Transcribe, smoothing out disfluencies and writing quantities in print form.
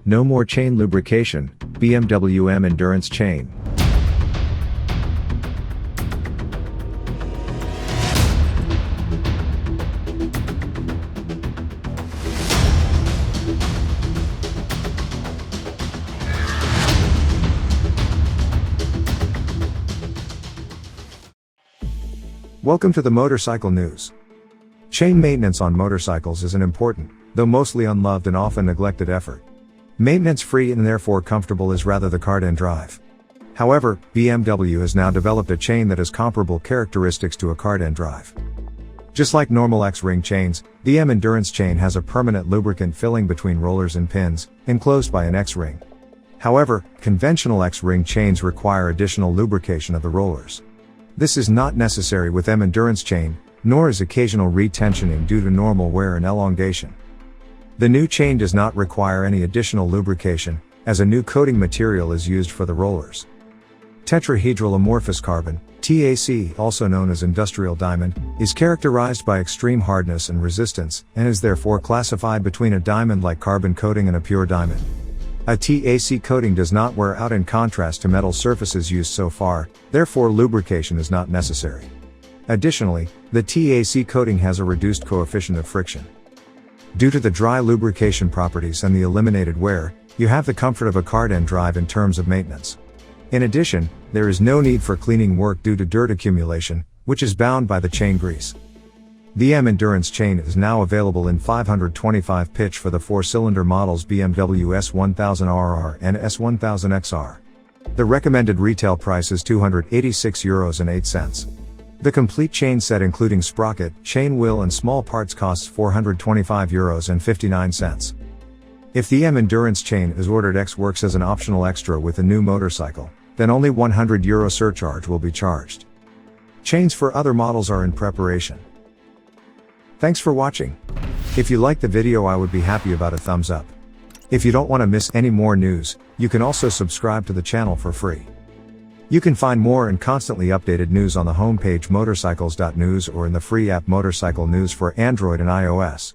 No more chain lubrication, BMW M Endurance chain. Welcome to the Motorcycle News. Chain maintenance on motorcycles is an important, though mostly unloved and often neglected effort. Maintenance-free and therefore comfortable is rather the cardan drive. However, BMW has now developed a chain that has comparable characteristics to a cardan drive. Just like normal X-ring chains, the M Endurance chain has a permanent lubricant filling between rollers and pins, enclosed by an X-ring. However, conventional X-ring chains require additional lubrication of the rollers. This is not necessary with M Endurance chain, nor is occasional retensioning due to normal wear and elongation. The new chain does not require any additional lubrication, as a new coating material is used for the rollers. Tetrahedral amorphous carbon, TAC, also known as industrial diamond, is characterized by extreme hardness and resistance, and is therefore classified between a diamond-like carbon coating and a pure diamond. A TAC coating does not wear out in contrast to metal surfaces used so far, therefore lubrication is not necessary. Additionally, the TAC coating has a reduced coefficient of friction. Due to the dry lubrication properties and the eliminated wear, you have the comfort of a cardan drive in terms of maintenance. In addition, there is no need for cleaning work due to dirt accumulation, which is bound by the chain grease. The M Endurance chain is now available in 525 pitch for the 4-cylinder models BMW S1000RR and S1000XR. The recommended retail price is €286.08. The complete chain set including sprocket, chain wheel and small parts costs €425.59. If the M Endurance chain is ordered X works as an optional extra with a new motorcycle, then only €100 surcharge will be charged. Chains for other models are in preparation. Thanks for watching. If you liked the video, I would be happy about a thumbs up. If you don't want to miss any more news, you can also subscribe to the channel for free. You can find more and constantly updated news on the homepage MOTORCYCLES.NEWS or in the free app Motorcycle News for Android and iOS.